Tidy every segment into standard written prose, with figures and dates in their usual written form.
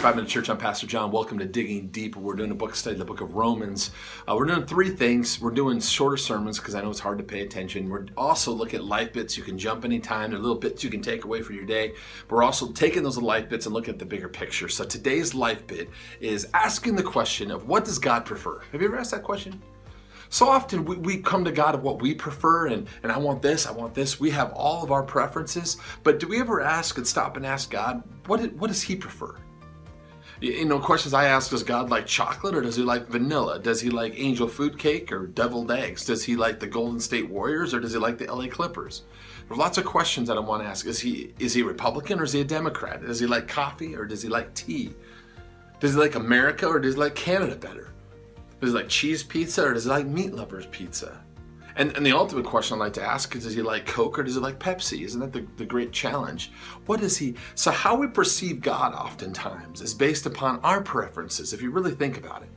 5-Minute Church. I'm Pastor John. Welcome to Digging Deep. We're doing a book study, the book of Romans. We're doing three things. We're doing shorter sermons because I know it's hard to pay attention. We're also looking at life bits. You can jump anytime. They're little bits you can take away for your day. But we're also taking those life bits and looking at the bigger picture. So today's life bit is asking the question of, what does God prefer? Have you ever asked that question? So often we come to God of what we prefer, and I want this, I want this. We have all of our preferences, but do we ever ask and stop and ask God, what does He prefer? You know, questions I ask, does God like chocolate or does He like vanilla? Does He like angel food cake or deviled eggs? Does He like the Golden State Warriors or does He like the LA Clippers? There's lots of questions that I want to ask. Is He a Republican or is He a Democrat? Does He like coffee or does He like tea? Does He like America or does He like Canada better? Does He like cheese pizza or does He like meat lovers pizza? And the ultimate question I'd like to ask is, does He like Coke or does He like Pepsi? Isn't that the great challenge? What is He? So how we perceive God oftentimes is based upon our preferences, if you really think about it.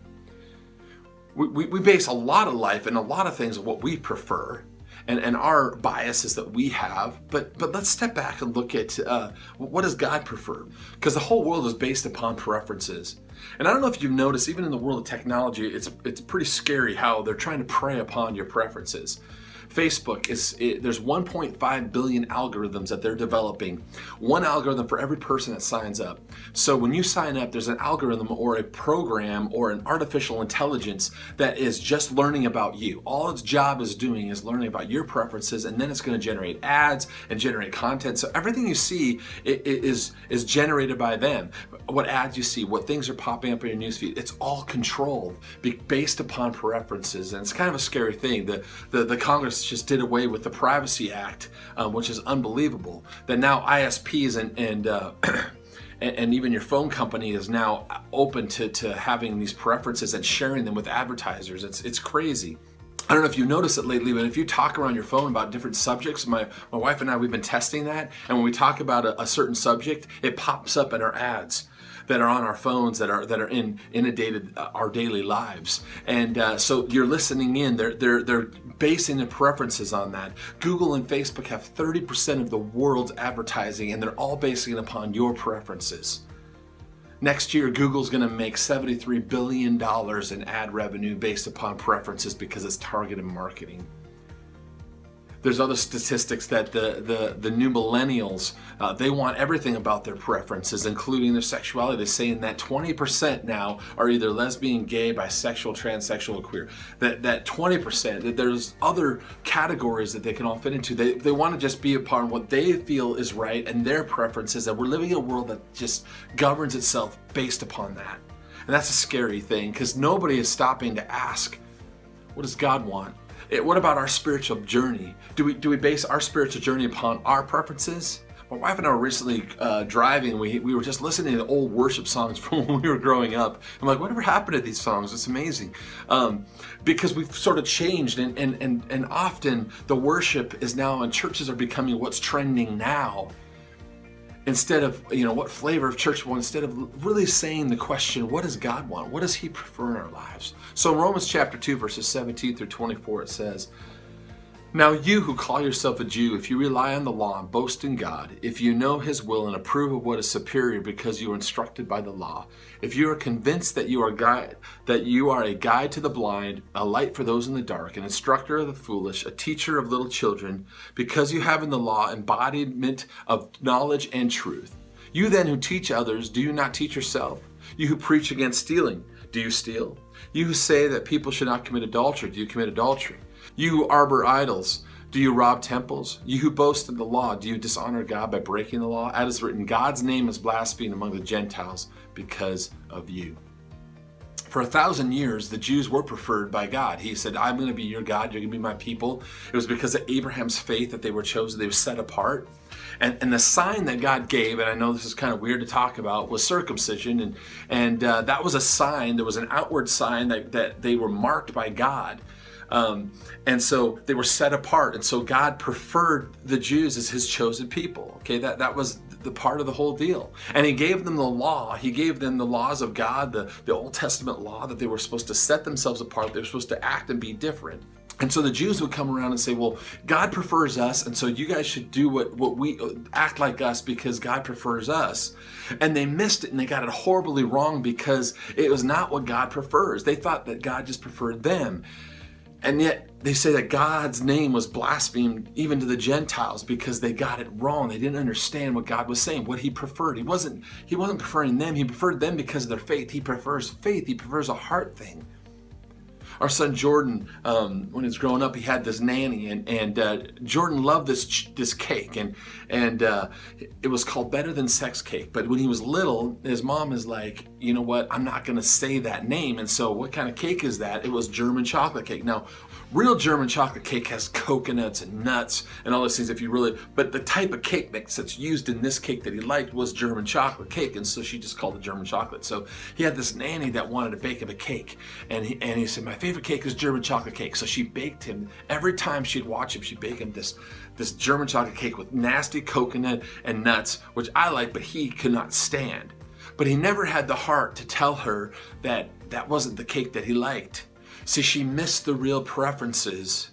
We base a lot of life and a lot of things on what we prefer and our biases that we have, but let's step back and look at what does God prefer? Because the whole world is based upon preferences. And I don't know if you've noticed, even in the world of technology, it's pretty scary how they're trying to prey upon your preferences. Facebook, there's 1.5 billion algorithms that they're developing. One algorithm for every person that signs up. So when you sign up, there's an algorithm or a program or an artificial intelligence that is just learning about you. All its job is doing is learning about your preferences, and then it's going to generate ads and generate content. So everything you see is generated by them. What ads you see, what things are popping up in your newsfeed, it's all controlled based upon preferences. And it's kind of a scary thing. The Congress just did away with the Privacy Act, which is unbelievable. That now ISPs and even your phone company is now open to having these preferences and sharing them with advertisers. It's crazy. I don't know if you noticed it lately, but if you talk around your phone about different subjects, my wife and I, we've been testing that, and when we talk about a certain subject, it pops up in our ads that are on our phones that are inundated our daily lives. And so you're listening in, they're basing their preferences on that. Google and Facebook have 30% of the world's advertising, and they're all basing it upon your preferences. Next year, Google's going to make $73 billion in ad revenue based upon preferences because it's targeted marketing. There's other statistics that the new millennials, they want everything about their preferences, including their sexuality. They're saying that 20% now are either lesbian, gay, bisexual, transsexual, or queer. That 20%, that there's other categories that they can all fit into. They want to just be upon what they feel is right and their preferences, and we're living in a world that just governs itself based upon that. And that's a scary thing, because nobody is stopping to ask, what does God want? What about our spiritual journey? Do we base our spiritual journey upon our preferences? My wife and I were recently driving. We were just listening to old worship songs from when we were growing up. I'm like, whatever happened to these songs? It's amazing. Because we've sort of changed, and often the worship is now, and churches are becoming what's trending now. Instead of, what flavor of church we want, instead of really saying the question, what does God want? What does He prefer in our lives? So in Romans chapter 2, verses 17 through 24, it says, "Now you who call yourself a Jew, if you rely on the law and boast in God, if you know His will and approve of what is superior because you are instructed by the law, if you are convinced that you are a guide to the blind, a light for those in the dark, an instructor of the foolish, a teacher of little children, because you have in the law embodiment of knowledge and truth. You then who teach others, do you not teach yourself? You who preach against stealing, do you steal? You who say that people should not commit adultery, do you commit adultery? You who arbor idols, do you rob temples? You who boast in the law, do you dishonor God by breaking the law? As is written, God's name is blasphemed among the Gentiles because of you." For 1,000 years, the Jews were preferred by God. He said, I'm going to be your God, you're going to be my people. It was because of Abraham's faith that they were chosen, they were set apart. And the sign that God gave, and I know this is kind of weird to talk about, was circumcision. And that was a sign, there was an outward sign that they were marked by God. And so they were set apart. And so God preferred the Jews as His chosen people. Okay, that was the part of the whole deal. And He gave them the law. He gave them the laws of God, the Old Testament law, that they were supposed to set themselves apart. They were supposed to act and be different. And so the Jews would come around and say, well, God prefers us, and so you guys should do what we act like us because God prefers us. And they missed it, and they got it horribly wrong because it was not what God prefers. They thought that God just preferred them. And yet they say that God's name was blasphemed even to the Gentiles because they got it wrong. They didn't understand what God was saying, what he preferred. He wasn't preferring them. He preferred them because of their faith. He prefers faith. He prefers a heart thing. Our son Jordan, when he was growing up, he had this nanny, and Jordan loved this cake, and it was called Better Than Sex Cake. But when he was little, his mom is like, you know what, I'm not going to say that name. And so what kind of cake is that? It was German chocolate cake. Now, real German chocolate cake has coconuts and nuts and all those things but the type of cake that's used in this cake that he liked was German chocolate cake, and so she just called it German chocolate. So he had this nanny that wanted to bake him a cake, and he said, my favorite cake is German chocolate cake. So she baked him, every time she'd watch him, she'd bake him this German chocolate cake with nasty coconut and nuts, which I like, but he could not stand. But he never had the heart to tell her that that wasn't the cake that he liked. See, she missed the real preferences.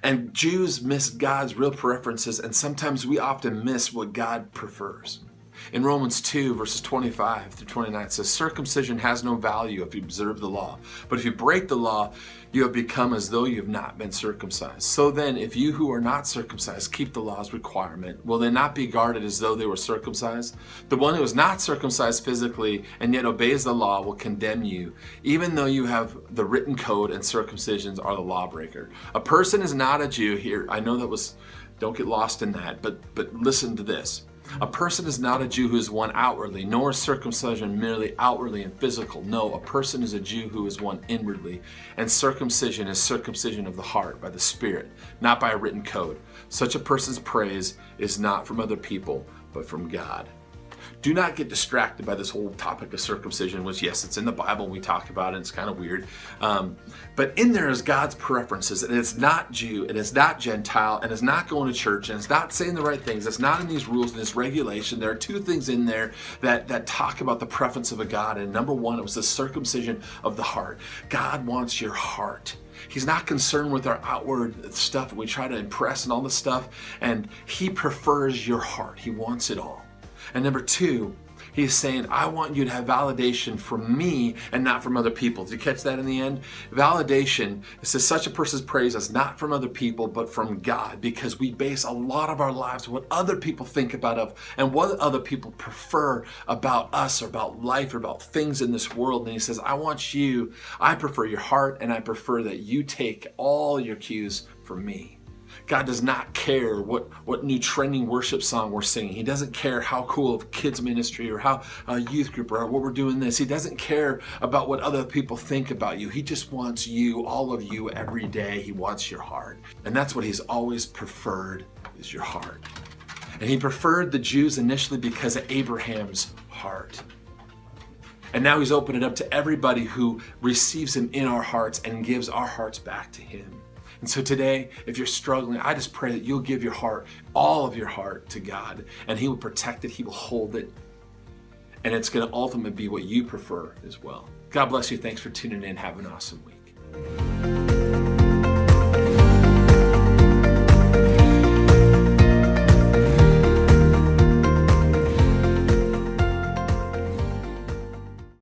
And Jews miss God's real preferences, and sometimes we often miss what God prefers. In Romans 2, verses 25 through 29, it says, circumcision has no value if you observe the law. But if you break the law, you have become as though you have not been circumcised. So then, if you who are not circumcised keep the law's requirement, will they not be regarded as though they were circumcised? The one who is not circumcised physically and yet obeys the law will condemn you, even though you have the written code and circumcisions are the lawbreaker. A person is not a Jew here. I know don't get lost in that, but listen to this. A person is not a Jew who is one outwardly, nor is circumcision merely outwardly and physical. No, a person is a Jew who is one inwardly. And circumcision is circumcision of the heart by the Spirit, not by a written code. Such a person's praise is not from other people, but from God. Do not get distracted by this whole topic of circumcision, which, yes, it's in the Bible. We talk about it. It's kind of weird. But in there is God's preferences, and it's not Jew, and it's not Gentile, and it's not going to church, and it's not saying the right things. It's not in these rules and this regulation. There are two things in there that talk about the preference of a God. And number one, it was the circumcision of the heart. God wants your heart. He's not concerned with our outward stuff, and we try to impress and all this stuff, and he prefers your heart. He wants it all. And number two, he's saying, I want you to have validation from me and not from other people. Did you catch that in the end? Validation, it says such a person's praise is not from other people, but from God, because we base a lot of our lives on what other people think about us and what other people prefer about us or about life or about things in this world. And he says, I prefer your heart, and I prefer that you take all your cues from me. God does not care what new trending worship song we're singing. He doesn't care how cool of kids ministry or how youth group or what we're doing this. He doesn't care about what other people think about you. He just wants you, all of you, every day. He wants your heart. And that's what he's always preferred, is your heart. And he preferred the Jews initially because of Abraham's heart. And now he's opened it up to everybody who receives him in our hearts and gives our hearts back to him. And so today, if you're struggling, I just pray that you'll give your heart, all of your heart, to God, and he will protect it, he will hold it, and it's going to ultimately be what you prefer as well. God bless you. Thanks for tuning in. Have an awesome week.